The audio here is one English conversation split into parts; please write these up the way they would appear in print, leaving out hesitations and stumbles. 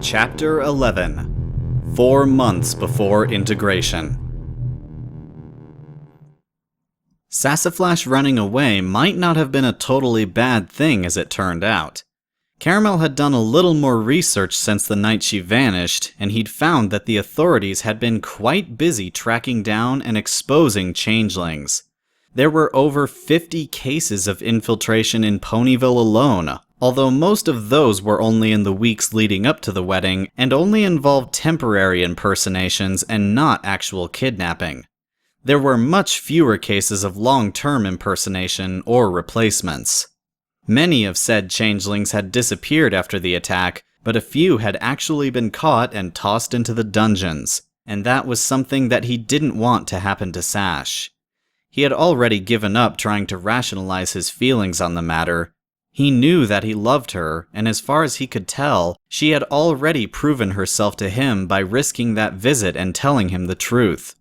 Chapter 11 4 months before integration. Sassaflash running away might not have been a totally bad thing as it turned out. Caramel had done a little more research since the night she vanished, and he'd found that the authorities had been quite busy tracking down and exposing changelings. There were over 50 cases of infiltration in Ponyville alone, although most of those were only in the weeks leading up to the wedding and only involved temporary impersonations and not actual kidnapping. There were much fewer cases of long-term impersonation or replacements. Many of said changelings had disappeared after the attack, but a few had actually been caught and tossed into the dungeons, and that was something that he didn't want to happen to Sash. He had already given up trying to rationalize his feelings on the matter. He knew that he loved her, and as far as he could tell, she had already proven herself to him by risking that visit and telling him the truth.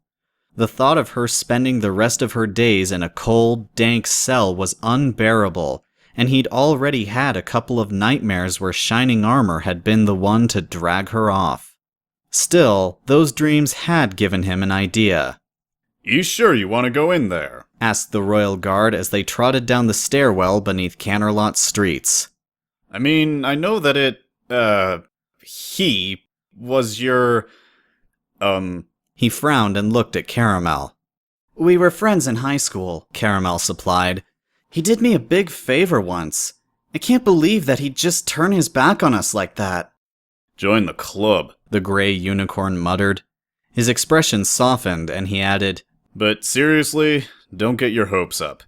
The thought of her spending the rest of her days in a cold, dank cell was unbearable, and he'd already had a couple of nightmares where Shining Armor had been the one to drag her off. Still, those dreams had given him an idea. "You sure you want to go in there?" asked the royal guard as they trotted down the stairwell beneath Canterlot's streets. "I mean, I know that he was your, He frowned and looked at Caramel. "We were friends in high school," Caramel supplied. "He did me a big favor once. I can't believe that he'd just turn his back on us like that." "Join the club," the gray unicorn muttered. His expression softened, and he added, "But seriously, don't get your hopes up.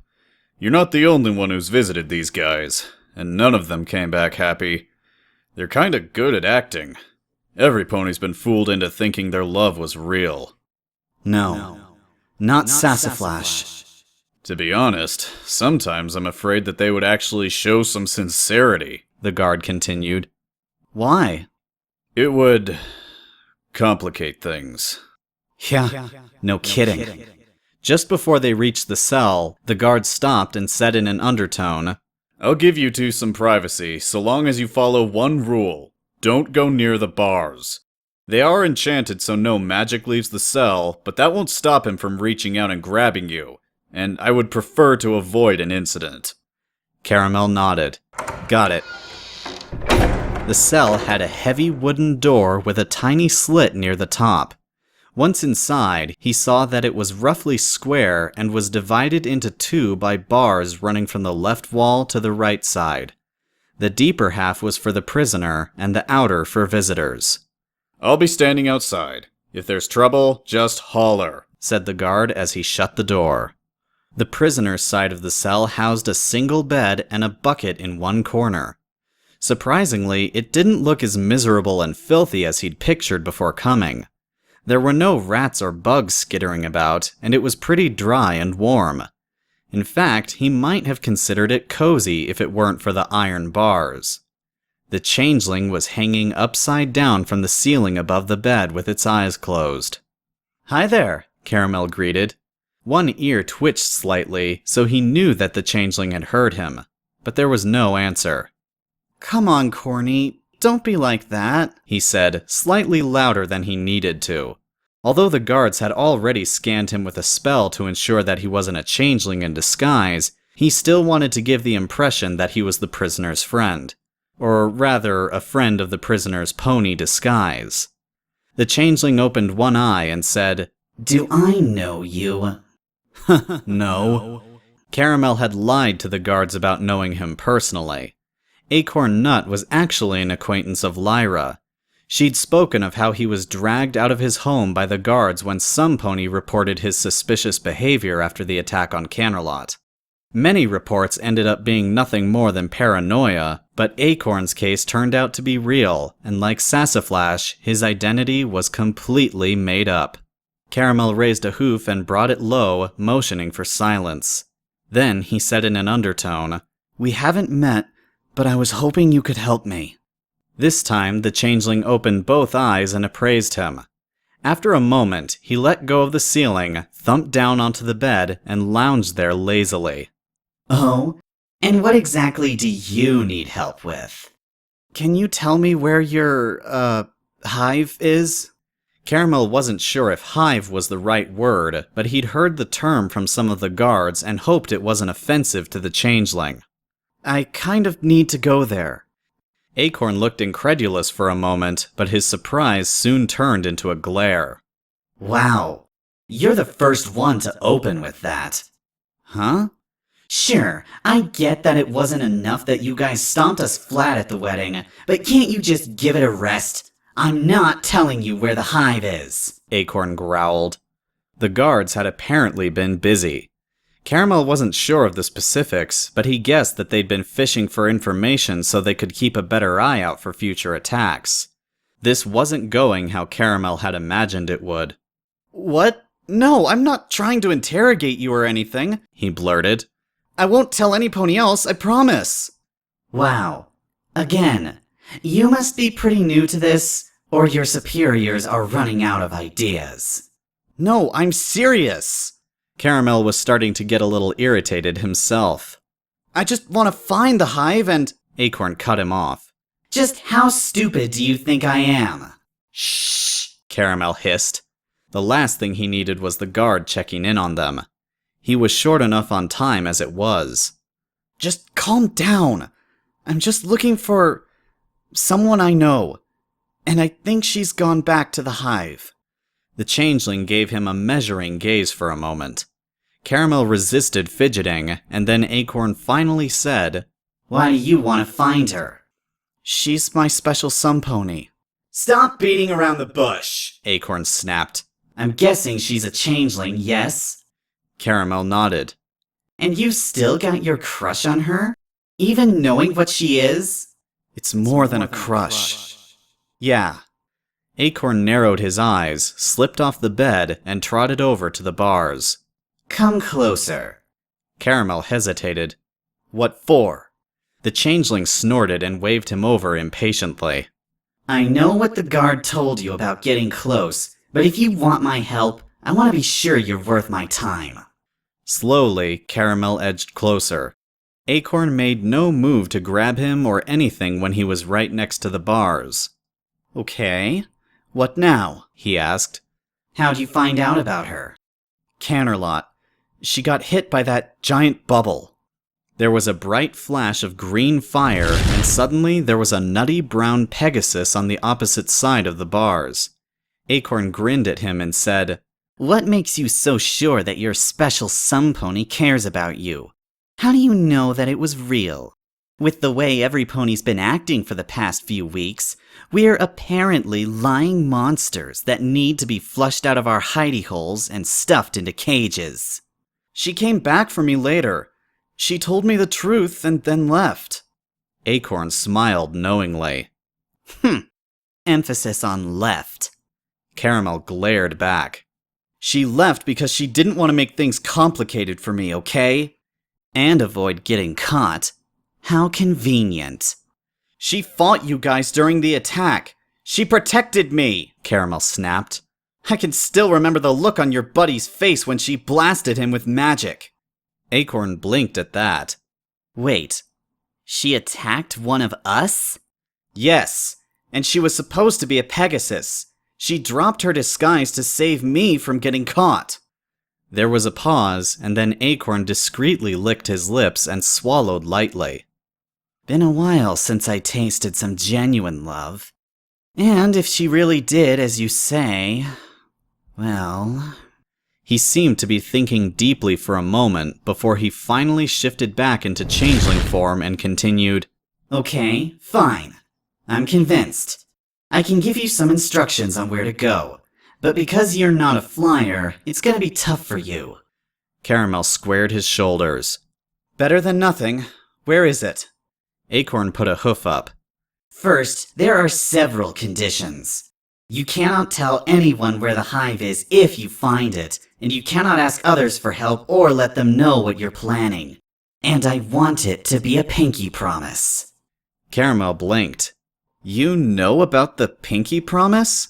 You're not the only one who's visited these guys, and none of them came back happy. They're kinda good at acting. Every pony's been fooled into thinking their love was real." No, not Sassaflash. "To be honest, sometimes I'm afraid that they would actually show some sincerity," the guard continued. Why? "It would complicate things." Yeah, no kidding. Just before they reached the cell, the guard stopped and said in an undertone, "I'll give you two some privacy, so long as you follow one rule. Don't go near the bars. They are enchanted so no magic leaves the cell, but that won't stop him from reaching out and grabbing you, and I would prefer to avoid an incident." Caramel nodded. Got it. The cell had a heavy wooden door with a tiny slit near the top. Once inside, he saw that it was roughly square and was divided into two by bars running from the left wall to the right side. The deeper half was for the prisoner, and the outer for visitors. "I'll be standing outside. If there's trouble, just holler," said the guard as he shut the door. The prisoner's side of the cell housed a single bed and a bucket in one corner. Surprisingly, it didn't look as miserable and filthy as he'd pictured before coming. There were no rats or bugs skittering about, and it was pretty dry and warm. In fact, he might have considered it cozy if it weren't for the iron bars. The changeling was hanging upside down from the ceiling above the bed with its eyes closed. "Hi there," Caramel greeted. One ear twitched slightly, so he knew that the changeling had heard him, but there was no answer. "Come on, Corny, don't be like that," he said, slightly louder than he needed to. Although the guards had already scanned him with a spell to ensure that he wasn't a changeling in disguise, he still wanted to give the impression that he was the prisoner's friend. Or rather, a friend of the prisoner's pony disguise. The changeling opened one eye and said, "Do I know you?" No. Caramel had lied to the guards about knowing him personally. Acorn Nut was actually an acquaintance of Lyra. She'd spoken of how he was dragged out of his home by the guards when somepony reported his suspicious behavior after the attack on Canterlot. Many reports ended up being nothing more than paranoia, but Acorn's case turned out to be real, and like Sassaflash, his identity was completely made up. Caramel raised a hoof and brought it low, motioning for silence. Then he said in an undertone, "We haven't met, but I was hoping you could help me." This time, the changeling opened both eyes and appraised him. After a moment, he let go of the ceiling, thumped down onto the bed, and lounged there lazily. "Oh, and what exactly do you need help with?" Can you tell me where your, hive is? Caramel wasn't sure if hive was the right word, but he'd heard the term from some of the guards and hoped it wasn't offensive to the changeling. I kind of need to go there. Acorn looked incredulous for a moment, but his surprise soon turned into a glare. Wow, you're the first one to open with that. Huh? Sure, I get that it wasn't enough that you guys stomped us flat at the wedding, but can't you just give it a rest? I'm not telling you where the hive is, Acorn growled. The guards had apparently been busy. Caramel wasn't sure of the specifics, but he guessed that they'd been fishing for information so they could keep a better eye out for future attacks. This wasn't going how Caramel had imagined it would. What? No, I'm not trying to interrogate you or anything, he blurted. I won't tell any pony else, I promise. Wow. Again, you must be pretty new to this, or your superiors are running out of ideas. No, I'm serious. Caramel was starting to get a little irritated himself. I just want to find the hive and... Acorn cut him off. Just how stupid do you think I am? Shh, Caramel hissed. The last thing he needed was the guard checking in on them. He was short enough on time as it was. Just calm down. I'm just looking for... someone I know. And I think she's gone back to the hive. The changeling gave him a measuring gaze for a moment. Caramel resisted fidgeting, and then Acorn finally said, Why do you want to find her? She's my special somepony. Stop beating around the bush, Acorn snapped. I'm guessing she's a changeling, yes? Caramel nodded. And you still got your crush on her? Even knowing what she is? It's more than a crush. Yeah. Acorn narrowed his eyes, slipped off the bed, and trotted over to the bars. Come closer. Caramel hesitated. What for? The changeling snorted and waved him over impatiently. I know what the guard told you about getting close, but if you want my help, I want to be sure you're worth my time. Slowly, Caramel edged closer. Acorn made no move to grab him or anything when he was right next to the bars. Okay. What now? He asked. How'd you find out about her? Canterlot. She got hit by that giant bubble. There was a bright flash of green fire, and suddenly there was a nutty brown Pegasus on the opposite side of the bars. Acorn grinned at him and said, What makes you so sure that your special somepony cares about you? How do you know that it was real? With the way every pony's been acting for the past few weeks, we're apparently lying monsters that need to be flushed out of our hidey holes and stuffed into cages. She came back for me later. She told me the truth and then left. Acorn smiled knowingly. Emphasis on left. Caramel glared back. She left because she didn't want to make things complicated for me, okay? And avoid getting caught. How convenient. She fought you guys during the attack. She protected me, Caramel snapped. I can still remember the look on your buddy's face when she blasted him with magic. Acorn blinked at that. Wait, she attacked one of us? Yes, and she was supposed to be a Pegasus. She dropped her disguise to save me from getting caught. There was a pause, and then Acorn discreetly licked his lips and swallowed lightly. Been a while since I tasted some genuine love. And if she really did as you say, well... He seemed to be thinking deeply for a moment before he finally shifted back into changeling form and continued, Okay, fine. I'm convinced. I can give you some instructions on where to go, but because you're not a flyer, it's gonna be tough for you. Caramel squared his shoulders. Better than nothing. Where is it? Acorn put a hoof up. First, there are several conditions. You cannot tell anyone where the hive is if you find it, and you cannot ask others for help or let them know what you're planning. And I want it to be a pinky promise. Caramel blinked. You know about the pinky promise?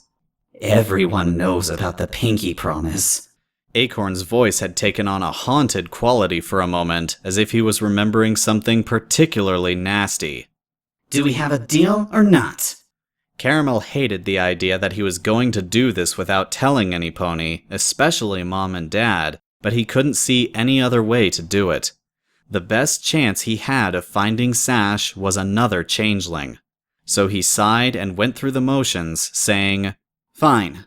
Everyone knows about the pinky promise. Acorn's voice had taken on a haunted quality for a moment, as if he was remembering something particularly nasty. Do we have a deal or not? Caramel hated the idea that he was going to do this without telling any pony, especially Mom and Dad, but he couldn't see any other way to do it. The best chance he had of finding Sash was another changeling. So he sighed and went through the motions, saying, "Fine.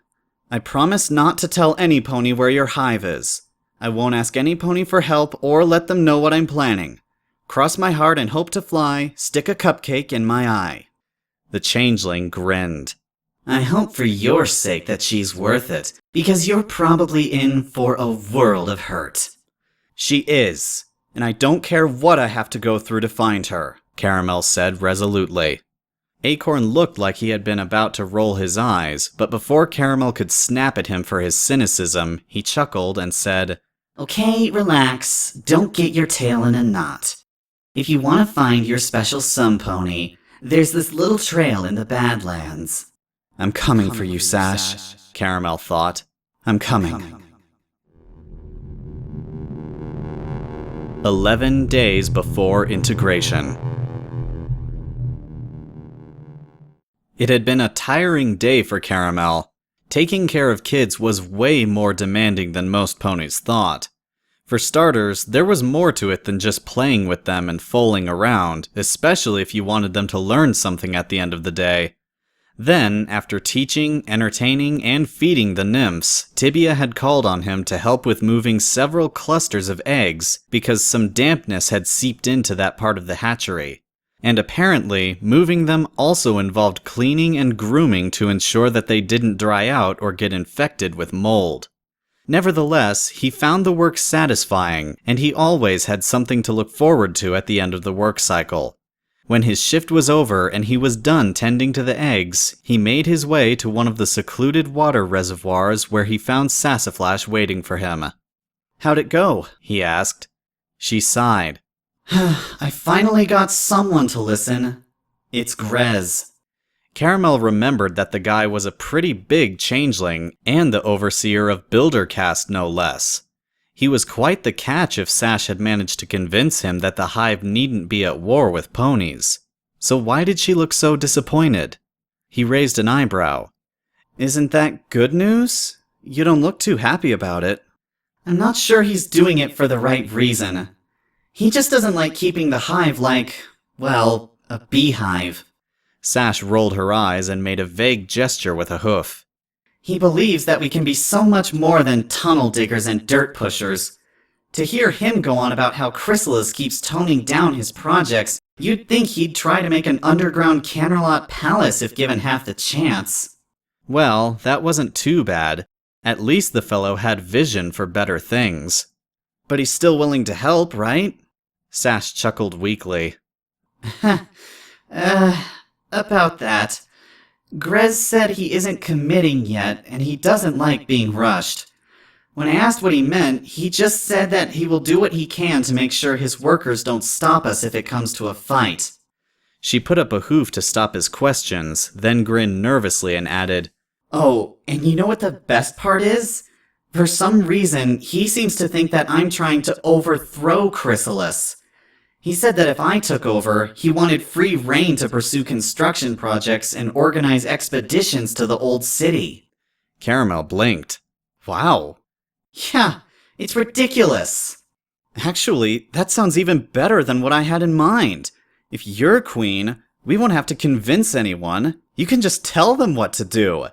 I promise not to tell any pony where your hive is. I won't ask any pony for help or let them know what I'm planning. Cross my heart and hope to fly, stick a cupcake in my eye." The changeling grinned. I hope for your sake that she's worth it, because you're probably in for a world of hurt. She is, and I don't care what I have to go through to find her, Caramel said resolutely. Acorn looked like he had been about to roll his eyes, but before Caramel could snap at him for his cynicism, he chuckled and said, Okay, relax. Don't get your tail in a knot. If you want to find your special somepony, there's this little trail in the Badlands. I'm coming for you, Sash, Caramel thought. I'm coming. 11 days before integration. It had been a tiring day for Caramel. Taking care of kids was way more demanding than most ponies thought. For starters, there was more to it than just playing with them and fooling around, especially if you wanted them to learn something at the end of the day. Then, after teaching, entertaining, and feeding the nymphs, Tibia had called on him to help with moving several clusters of eggs because some dampness had seeped into that part of the hatchery. And apparently, moving them also involved cleaning and grooming to ensure that they didn't dry out or get infected with mold. Nevertheless, he found the work satisfying, and he always had something to look forward to at the end of the work cycle. When his shift was over and he was done tending to the eggs, he made his way to one of the secluded water reservoirs where he found Sassaflash waiting for him. "How'd it go?" he asked. She sighed. I finally got someone to listen. It's Grez. Caramel remembered that the guy was a pretty big changeling, and the overseer of Builder Caste no less. He was quite the catch if Sash had managed to convince him that the hive needn't be at war with ponies. So why did she look so disappointed? He raised an eyebrow. "Isn't that good news? You don't look too happy about it." I'm not sure he's doing it for the right reason. He just doesn't like keeping the hive like, well, a beehive. Sash rolled her eyes and made a vague gesture with a hoof. He believes that we can be so much more than tunnel diggers and dirt pushers. To hear him go on about how Chrysalis keeps toning down his projects, you'd think he'd try to make an underground Canterlot palace if given half the chance. Well, that wasn't too bad. At least the fellow had vision for better things. But he's still willing to help, right? Sash chuckled weakly. About that. Grez said he isn't committing yet, and he doesn't like being rushed. When I asked what he meant, he just said that he will do what he can to make sure his workers don't stop us if it comes to a fight. She put up a hoof to stop his questions, then grinned nervously and added, Oh, and you know what the best part is? For some reason, he seems to think that I'm trying to overthrow Chrysalis. He said that if I took over, he wanted free rein to pursue construction projects and organize expeditions to the old city. Caramel blinked. Wow. Yeah, it's ridiculous. Actually, that sounds even better than what I had in mind. If you're queen, we won't have to convince anyone. You can just tell them what to do.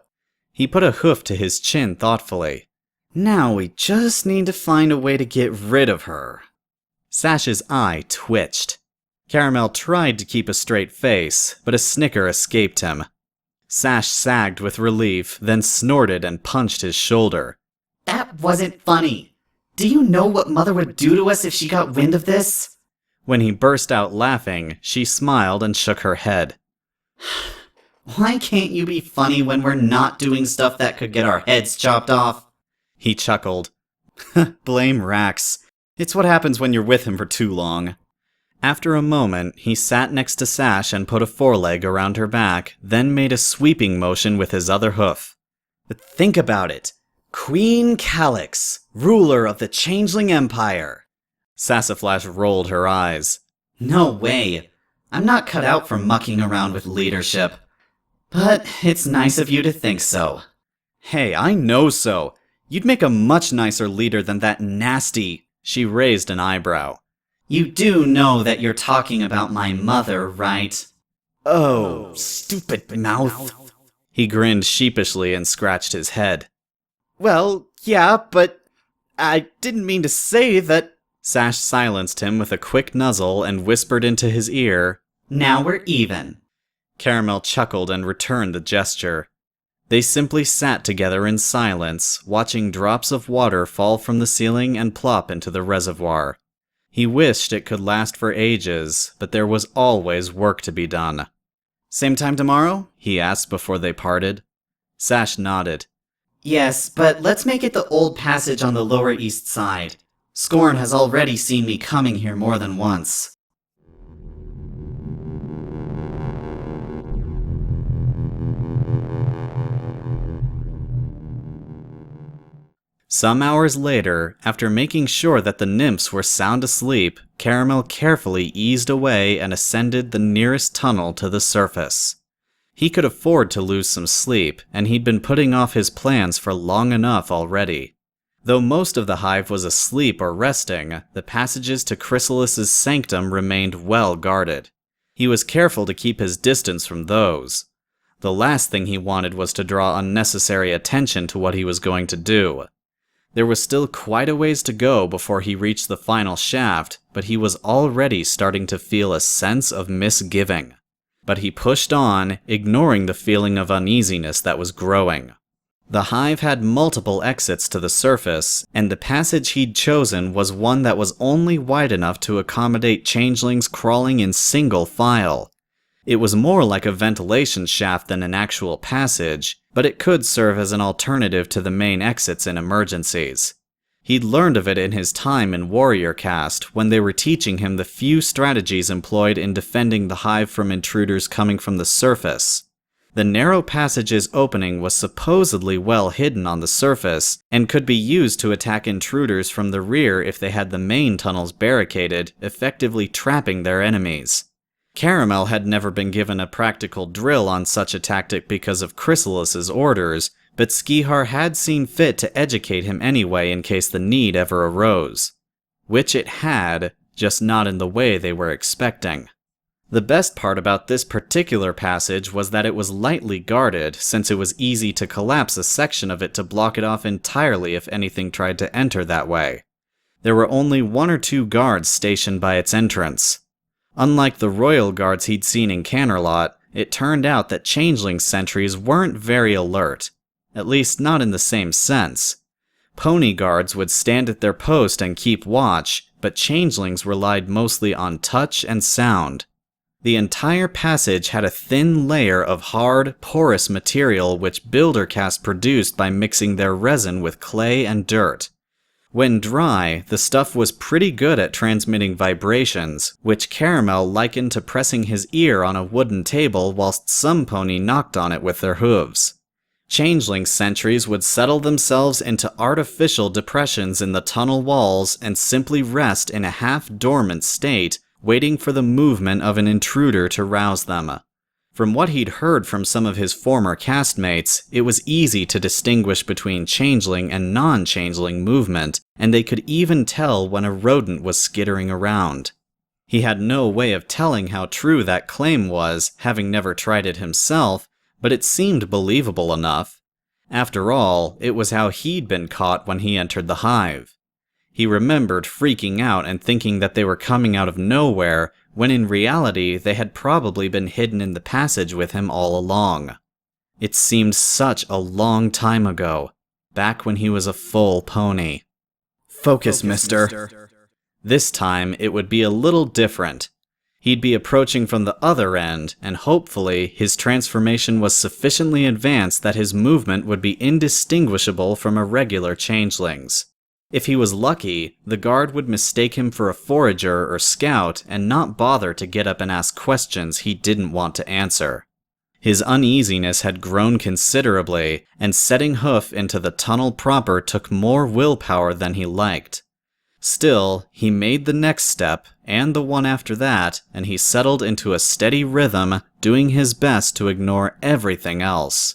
He put a hoof to his chin thoughtfully. Now we just need to find a way to get rid of her. Sash's eye twitched. Caramel tried to keep a straight face, but a snicker escaped him. Sash sagged with relief, then snorted and punched his shoulder. That wasn't funny. Do you know what Mother would do to us if she got wind of this? When he burst out laughing, she smiled and shook her head. Why can't you be funny when we're not doing stuff that could get our heads chopped off? He chuckled. Blame Rax. It's what happens when you're with him for too long. After a moment, he sat next to Sash and put a foreleg around her back, then made a sweeping motion with his other hoof. But think about it. Queen Calyx, ruler of the Changeling Empire. Sassaflash rolled her eyes. No way. I'm not cut out for mucking around with leadership. But it's nice of you to think so. Hey, I know so. You'd make a much nicer leader than that nasty... She raised an eyebrow. You do know that you're talking about my mother, right? Oh, stupid mouth. He grinned sheepishly and scratched his head. Well, yeah, but I didn't mean to say that... Sash silenced him with a quick nuzzle and whispered into his ear, Now we're even. Caramel chuckled and returned the gesture. They simply sat together in silence, watching drops of water fall from the ceiling and plop into the reservoir. He wished it could last for ages, but there was always work to be done. Same time tomorrow? He asked before they parted. Sash nodded. Yes, but let's make it the old passage on the Lower East Side. Scorn has already seen me coming here more than once. Some hours later, after making sure that the nymphs were sound asleep, Caramel carefully eased away and ascended the nearest tunnel to the surface. He could afford to lose some sleep, and he'd been putting off his plans for long enough already. Though most of the hive was asleep or resting, the passages to Chrysalis's sanctum remained well guarded. He was careful to keep his distance from those. The last thing he wanted was to draw unnecessary attention to what he was going to do. There was still quite a ways to go before he reached the final shaft, but he was already starting to feel a sense of misgiving. But he pushed on, ignoring the feeling of uneasiness that was growing. The hive had multiple exits to the surface, and the passage he'd chosen was one that was only wide enough to accommodate changelings crawling in single file. It was more like a ventilation shaft than an actual passage, but it could serve as an alternative to the main exits in emergencies. He'd learned of it in his time in Warrior Caste, when they were teaching him the few strategies employed in defending the hive from intruders coming from the surface. The narrow passage's opening was supposedly well hidden on the surface, and could be used to attack intruders from the rear if they had the main tunnels barricaded, effectively trapping their enemies. Caramel had never been given a practical drill on such a tactic because of Chrysalis's orders, but Skihar had seen fit to educate him anyway in case the need ever arose. Which it had, just not in the way they were expecting. The best part about this particular passage was that it was lightly guarded, since it was easy to collapse a section of it to block it off entirely if anything tried to enter that way. There were only 1 or 2 guards stationed by its entrance. Unlike the royal guards he'd seen in Canterlot, it turned out that changeling sentries weren't very alert. At least not in the same sense. Pony guards would stand at their post and keep watch, but changelings relied mostly on touch and sound. The entire passage had a thin layer of hard, porous material which builder caste produced by mixing their resin with clay and dirt. When dry, the stuff was pretty good at transmitting vibrations, which Caramel likened to pressing his ear on a wooden table whilst somepony knocked on it with their hooves. Changeling sentries would settle themselves into artificial depressions in the tunnel walls and simply rest in a half-dormant state, waiting for the movement of an intruder to rouse them. From what he'd heard from some of his former castmates, it was easy to distinguish between changeling and non-changeling movement, and they could even tell when a rodent was skittering around. He had no way of telling how true that claim was, having never tried it himself, but it seemed believable enough. After all, it was how he'd been caught when he entered the hive. He remembered freaking out and thinking that they were coming out of nowhere, when in reality they had probably been hidden in the passage with him all along. It seemed such a long time ago, back when he was a full pony. Focus, mister. This time it would be a little different. He'd be approaching from the other end, and hopefully his transformation was sufficiently advanced that his movement would be indistinguishable from a regular changeling's. If he was lucky, the guard would mistake him for a forager or scout and not bother to get up and ask questions he didn't want to answer. His uneasiness had grown considerably, and setting hoof into the tunnel proper took more willpower than he liked. Still, he made the next step, and the one after that, and he settled into a steady rhythm, doing his best to ignore everything else.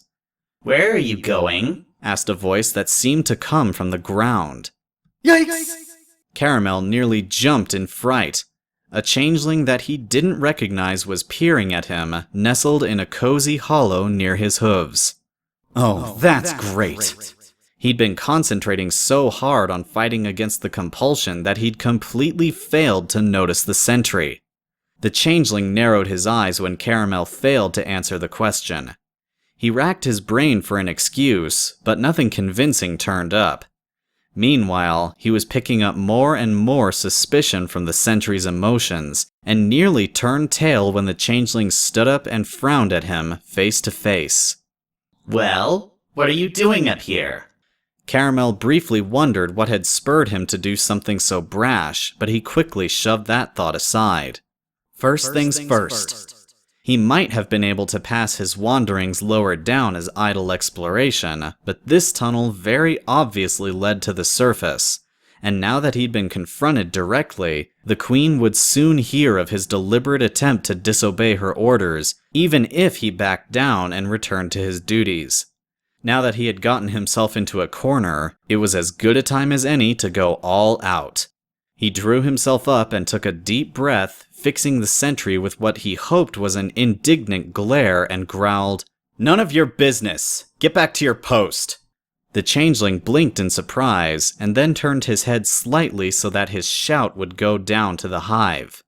Where are you going? Asked a voice that seemed to come from the ground. Yikes! Caramel nearly jumped in fright. A changeling that he didn't recognize was peering at him, nestled in a cozy hollow near his hooves. Oh, that's great! He'd been concentrating so hard on fighting against the compulsion that he'd completely failed to notice the sentry. The changeling narrowed his eyes when Caramel failed to answer the question. He racked his brain for an excuse, but nothing convincing turned up. Meanwhile, he was picking up more and more suspicion from the sentry's emotions, and nearly turned tail when the changeling stood up and frowned at him face to face. Well, what are you doing up here? Caramel briefly wondered what had spurred him to do something so brash, but he quickly shoved that thought aside. First things first. He might have been able to pass his wanderings lower down as idle exploration, but this tunnel very obviously led to the surface, and now that he'd been confronted directly, the Queen would soon hear of his deliberate attempt to disobey her orders, even if he backed down and returned to his duties. Now that he had gotten himself into a corner, it was as good a time as any to go all out. He drew himself up and took a deep breath, fixing the sentry with what he hoped was an indignant glare, and growled, "None of your business! Get back to your post!" The changeling blinked in surprise, and then turned his head slightly so that his shout would go down to the hive.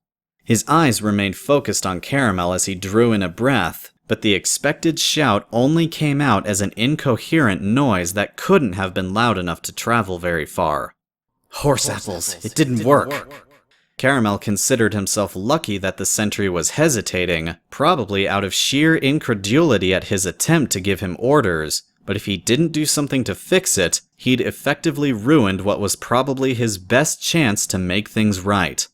His eyes remained focused on Caramel as he drew in a breath, but the expected shout only came out as an incoherent noise that couldn't have been loud enough to travel very far. Horse apples, it didn't work. Caramel considered himself lucky that the sentry was hesitating, probably out of sheer incredulity at his attempt to give him orders, but if he didn't do something to fix it, he'd effectively ruined what was probably his best chance to make things right.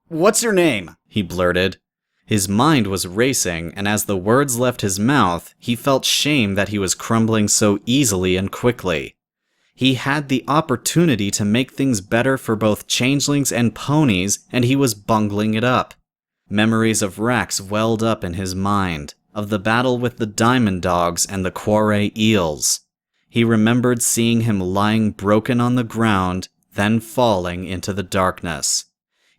"What's your name?" he blurted. His mind was racing, and as the words left his mouth, he felt shame that he was crumbling so easily and quickly. He had the opportunity to make things better for both changelings and ponies, and he was bungling it up. Memories of Rax welled up in his mind, of the battle with the diamond dogs and the quarry eels. He remembered seeing him lying broken on the ground, then falling into the darkness.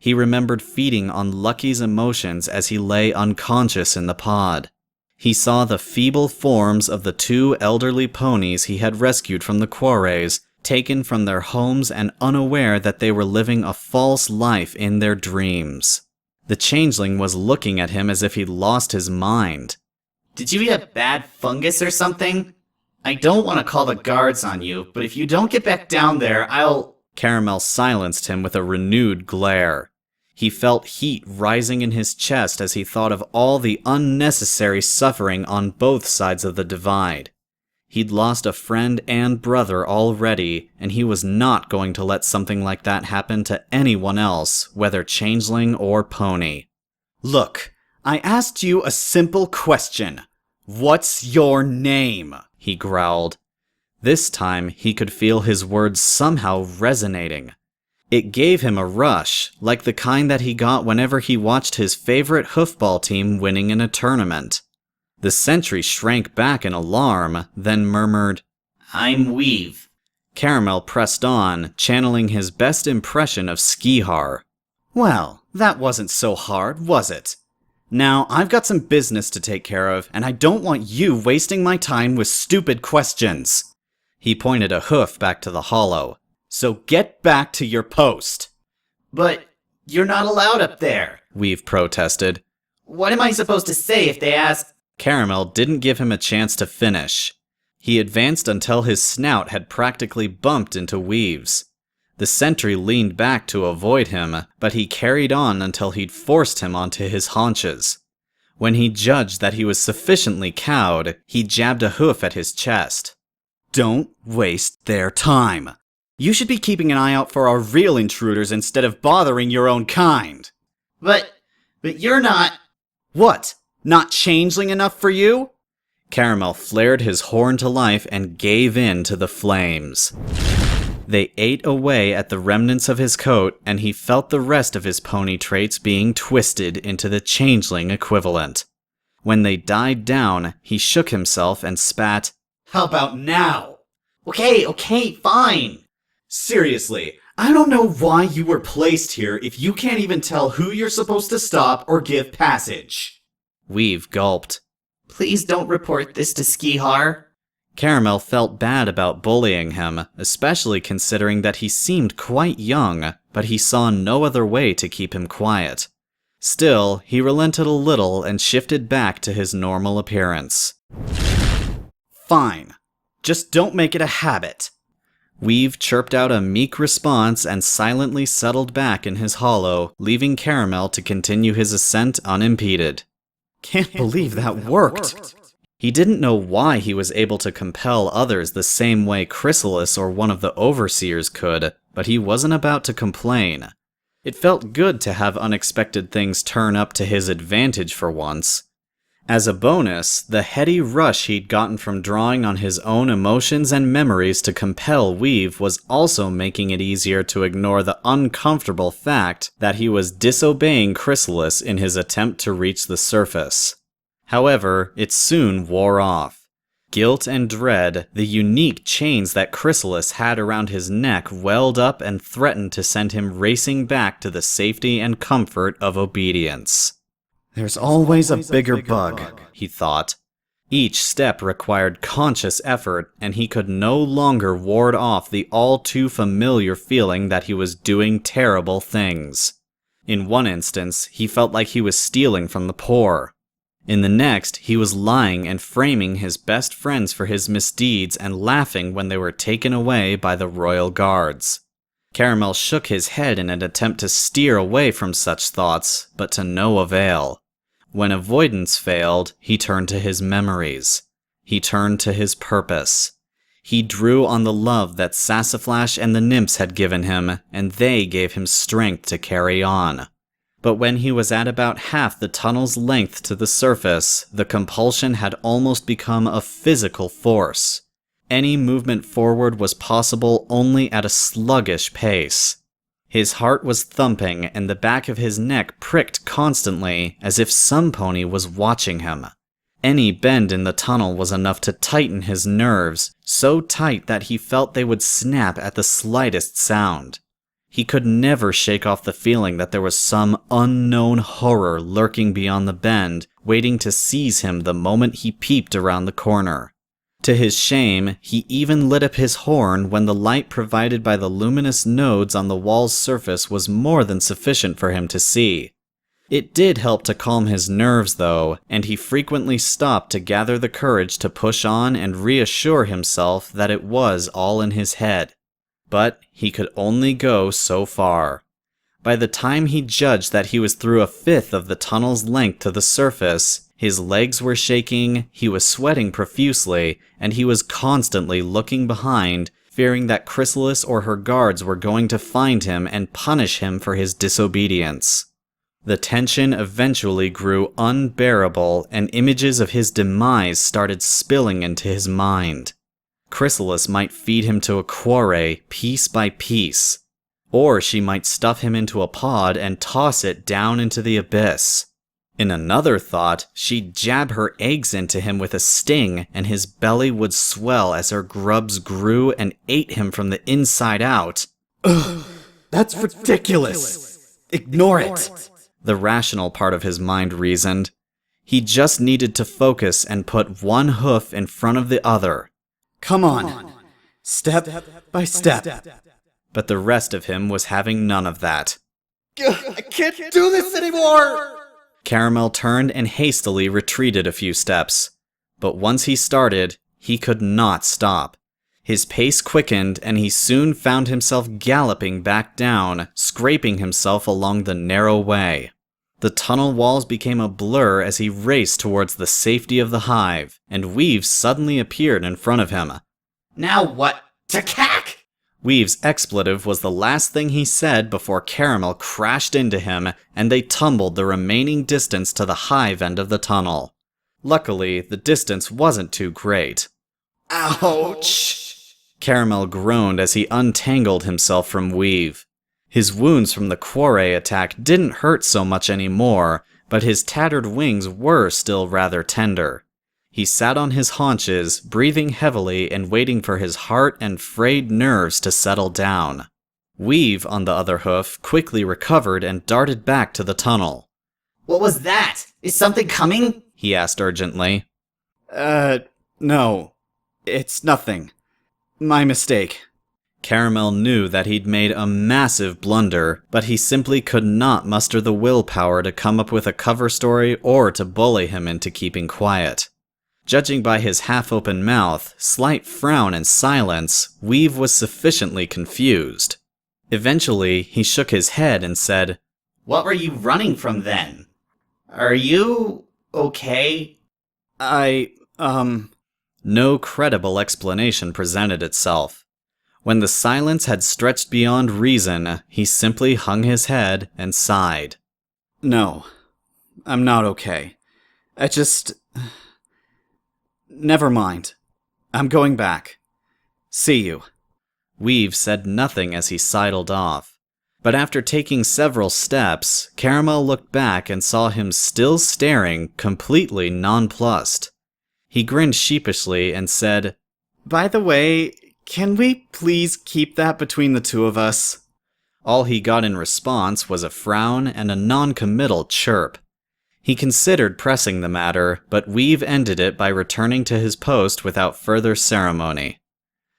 He remembered feeding on Lucky's emotions as he lay unconscious in the pod. He saw the feeble forms of the two elderly ponies he had rescued from the quarries, taken from their homes and unaware that they were living a false life in their dreams. The changeling was looking at him as if he'd lost his mind. Did you eat a bad fungus or something? I don't want to call the guards on you, but if you don't get back down there, I'll... Caramel silenced him with a renewed glare. He felt heat rising in his chest as he thought of all the unnecessary suffering on both sides of the divide. He'd lost a friend and brother already, and he was not going to let something like that happen to anyone else, whether changeling or pony. "Look, I asked you a simple question. What's your name?" he growled. This time, he could feel his words somehow resonating. It gave him a rush, like the kind that he got whenever he watched his favorite hoofball team winning in a tournament. The sentry shrank back in alarm, then murmured, I'm Weave. Caramel pressed on, channeling his best impression of Skihar. "Well, that wasn't so hard, was it? Now, I've got some business to take care of, and I don't want you wasting my time with stupid questions." He pointed a hoof back to the hollow. "So get back to your post." But you're not allowed up there. Weave protested. What am I supposed to say if they ask? Caramel didn't give him a chance to finish. He advanced until his snout had practically bumped into Weave's. The sentry leaned back to avoid him, but he carried on until he'd forced him onto his haunches. When he judged that he was sufficiently cowed, he jabbed a hoof at his chest. "Don't waste their time. You should be keeping an eye out for our real intruders instead of bothering your own kind." But you're not... "What? Not changeling enough for you?" Caramel flared his horn to life and gave in to the flames. They ate away at the remnants of his coat, and he felt the rest of his pony traits being twisted into the changeling equivalent. When they died down, he shook himself and spat, "How about now?" Okay, fine. "Seriously, I don't know why you were placed here if you can't even tell who you're supposed to stop or give passage." Weave gulped. Please don't report this to Skihar. Caramel felt bad about bullying him, especially considering that he seemed quite young, but he saw no other way to keep him quiet. Still, he relented a little and shifted back to his normal appearance. "Fine. Just don't make it a habit." Weave chirped out a meek response and silently settled back in his hollow, leaving Caramel to continue his ascent unimpeded. Can't believe that worked. He didn't know why he was able to compel others the same way Chrysalis or one of the overseers could, but he wasn't about to complain. It felt good to have unexpected things turn up to his advantage for once. As a bonus, the heady rush he'd gotten from drawing on his own emotions and memories to compel Weave was also making it easier to ignore the uncomfortable fact that he was disobeying Chrysalis in his attempt to reach the surface. However, it soon wore off. Guilt and dread, the unique chains that Chrysalis had around his neck, welled up and threatened to send him racing back to the safety and comfort of obedience. There's always a bigger bug, he thought. Each step required conscious effort, and he could no longer ward off the all-too-familiar feeling that he was doing terrible things. In one instance, he felt like he was stealing from the poor. In the next, he was lying and framing his best friends for his misdeeds and laughing when they were taken away by the royal guards. Caramel shook his head in an attempt to steer away from such thoughts, but to no avail. When avoidance failed, he turned to his memories. He turned to his purpose. He drew on the love that Sassaflash and the nymphs had given him, and they gave him strength to carry on. But when he was at about half the tunnel's length to the surface, the compulsion had almost become a physical force. Any movement forward was possible only at a sluggish pace. His heart was thumping and the back of his neck pricked constantly, as if somepony was watching him. Any bend in the tunnel was enough to tighten his nerves, so tight that he felt they would snap at the slightest sound. He could never shake off the feeling that there was some unknown horror lurking beyond the bend, waiting to seize him the moment he peeped around the corner. To his shame, he even lit up his horn when the light provided by the luminous nodes on the wall's surface was more than sufficient for him to see. It did help to calm his nerves, though, and he frequently stopped to gather the courage to push on and reassure himself that it was all in his head. But he could only go so far. By the time he judged that he was through a fifth of the tunnel's length to the surface, his legs were shaking, he was sweating profusely, and he was constantly looking behind, fearing that Chrysalis or her guards were going to find him and punish him for his disobedience. The tension eventually grew unbearable, and images of his demise started spilling into his mind. Chrysalis might feed him to a quarry, piece by piece. Or she might stuff him into a pod and toss it down into the abyss. In another thought, she'd jab her eggs into him with a sting, and his belly would swell as her grubs grew and ate him from the inside out. Ugh, that's ridiculous! Ignore it! The rational part of his mind reasoned. He just needed to focus and put one hoof in front of the other. Come on, step by step. But the rest of him was having none of that. I can't do this anymore! Caramel turned and hastily retreated a few steps. But once he started, he could not stop. His pace quickened, and he soon found himself galloping back down, scraping himself along the narrow way. The tunnel walls became a blur as he raced towards the safety of the hive, and Weave suddenly appeared in front of him. Now what? Cack! Weave's expletive was the last thing he said before Caramel crashed into him, and they tumbled the remaining distance to the hive end of the tunnel. Luckily, the distance wasn't too great. Ouch! Caramel groaned as he untangled himself from Weave. His wounds from the quarry attack didn't hurt so much anymore, but his tattered wings were still rather tender. He sat on his haunches, breathing heavily and waiting for his heart and frayed nerves to settle down. Weave, on the other hoof, quickly recovered and darted back to the tunnel. What was that? Is something coming? He asked urgently. No. It's nothing. My mistake. Caramel knew that he'd made a massive blunder, but he simply could not muster the willpower to come up with a cover story or to bully him into keeping quiet. Judging by his half-open mouth, slight frown, and silence, Weave was sufficiently confused. Eventually, he shook his head and said, What were you running from then? Are you okay? No credible explanation presented itself. When the silence had stretched beyond reason, he simply hung his head and sighed. No, I'm not okay. Never mind. I'm going back. See you. Weave said nothing as he sidled off. But after taking several steps, Caramel looked back and saw him still staring, completely nonplussed. He grinned sheepishly and said, By the way, can we please keep that between the two of us? All he got in response was a frown and a non-committal chirp. He considered pressing the matter, but Weave ended it by returning to his post without further ceremony.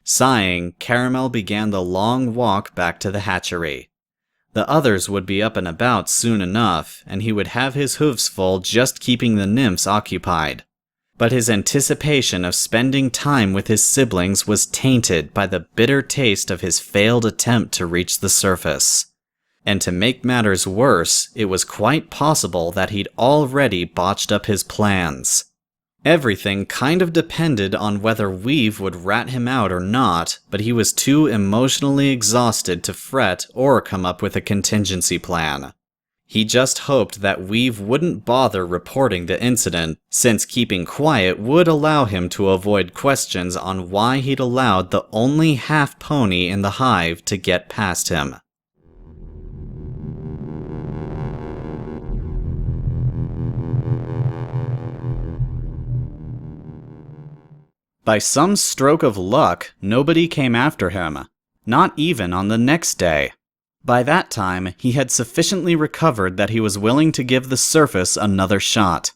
Sighing, Caramel began the long walk back to the hatchery. The others would be up and about soon enough, and he would have his hooves full just keeping the nymphs occupied. But his anticipation of spending time with his siblings was tainted by the bitter taste of his failed attempt to reach the surface. And to make matters worse, it was quite possible that he'd already botched up his plans. Everything kind of depended on whether Weave would rat him out or not, but he was too emotionally exhausted to fret or come up with a contingency plan. He just hoped that Weave wouldn't bother reporting the incident, since keeping quiet would allow him to avoid questions on why he'd allowed the only half-pony in the hive to get past him. By some stroke of luck, nobody came after him, not even on the next day. By that time, he had sufficiently recovered that he was willing to give the surface another shot.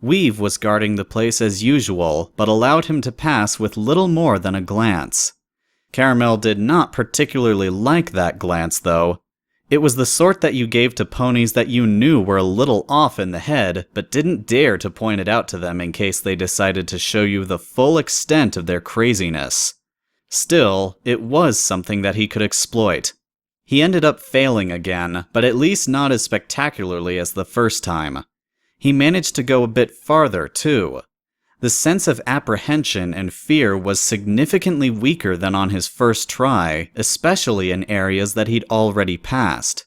Weave was guarding the place as usual, but allowed him to pass with little more than a glance. Caramel did not particularly like that glance, though. It was the sort that you gave to ponies that you knew were a little off in the head, but didn't dare to point it out to them in case they decided to show you the full extent of their craziness. Still, it was something that he could exploit. He ended up failing again, but at least not as spectacularly as the first time. He managed to go a bit farther, too. The sense of apprehension and fear was significantly weaker than on his first try, especially in areas that he'd already passed.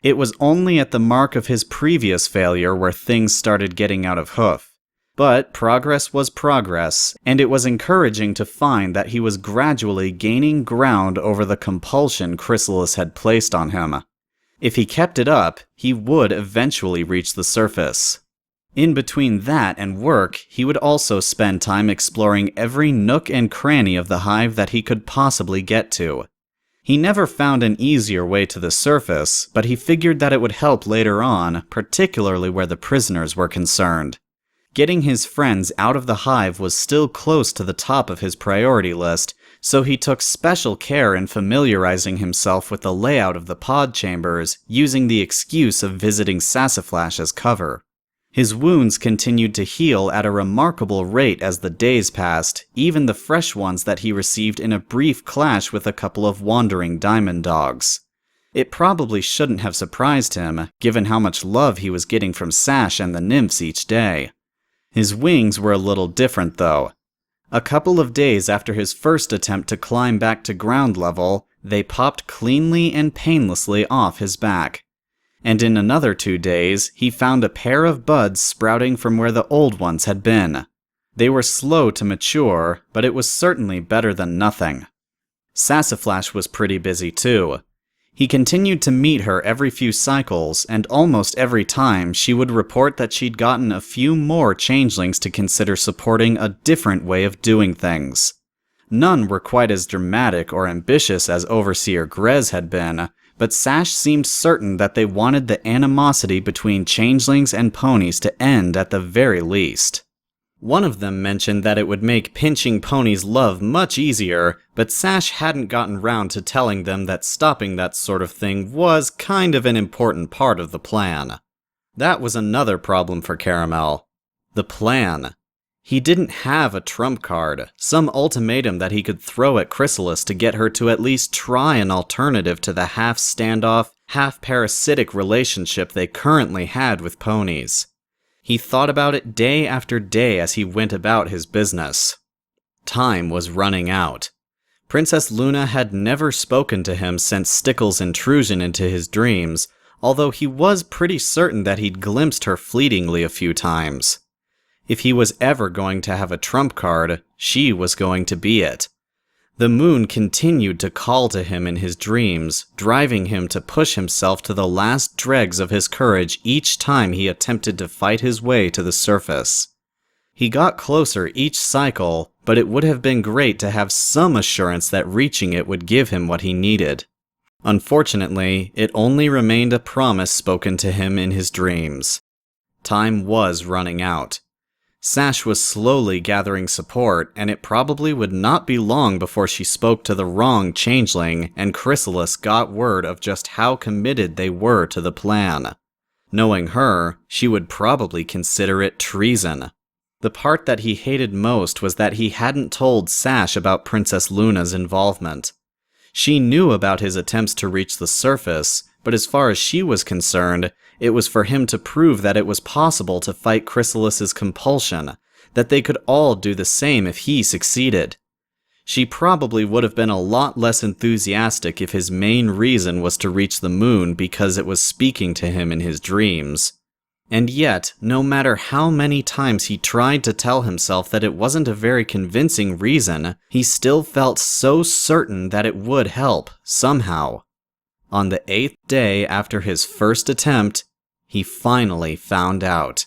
It was only at the mark of his previous failure where things started getting out of hoof. But progress was progress, and it was encouraging to find that he was gradually gaining ground over the compulsion Chrysalis had placed on him. If he kept it up, he would eventually reach the surface. In between that and work, he would also spend time exploring every nook and cranny of the hive that he could possibly get to. He never found an easier way to the surface, but he figured that it would help later on, particularly where the prisoners were concerned. Getting his friends out of the hive was still close to the top of his priority list, so he took special care in familiarizing himself with the layout of the pod chambers, using the excuse of visiting Sassaflash as cover. His wounds continued to heal at a remarkable rate as the days passed, even the fresh ones that he received in a brief clash with a couple of wandering diamond dogs. It probably shouldn't have surprised him, given how much love he was getting from Sash and the nymphs each day. His wings were a little different, though. A couple of days after his first attempt to climb back to ground level, they popped cleanly and painlessly off his back. And in another 2 days, he found a pair of buds sprouting from where the old ones had been. They were slow to mature, but it was certainly better than nothing. Sassaflash was pretty busy too. He continued to meet her every few cycles, and almost every time she would report that she'd gotten a few more changelings to consider supporting a different way of doing things. None were quite as dramatic or ambitious as Overseer Grez had been, but Sash seemed certain that they wanted the animosity between changelings and ponies to end at the very least. One of them mentioned that it would make pinching ponies' love much easier, but Sash hadn't gotten round to telling them that stopping that sort of thing was kind of an important part of the plan. That was another problem for Caramel. The plan. He didn't have a trump card, some ultimatum that he could throw at Chrysalis to get her to at least try an alternative to the half-standoff, half-parasitic relationship they currently had with ponies. He thought about it day after day as he went about his business. Time was running out. Princess Luna had never spoken to him since Stickle's intrusion into his dreams, although he was pretty certain that he'd glimpsed her fleetingly a few times. If he was ever going to have a trump card, she was going to be it. The moon continued to call to him in his dreams, driving him to push himself to the last dregs of his courage each time he attempted to fight his way to the surface. He got closer each cycle, but it would have been great to have some assurance that reaching it would give him what he needed. Unfortunately, it only remained a promise spoken to him in his dreams. Time was running out. Sash was slowly gathering support, and it probably would not be long before she spoke to the wrong changeling, and Chrysalis got word of just how committed they were to the plan. Knowing her, she would probably consider it treason. The part that he hated most was that he hadn't told Sash about Princess Luna's involvement. She knew about his attempts to reach the surface, but as far as she was concerned, it was for him to prove that it was possible to fight Chrysalis's compulsion, that they could all do the same if he succeeded. She probably would have been a lot less enthusiastic if his main reason was to reach the moon because it was speaking to him in his dreams. And yet, no matter how many times he tried to tell himself that it wasn't a very convincing reason, he still felt so certain that it would help, somehow. On the 8th day after his first attempt, he finally found out.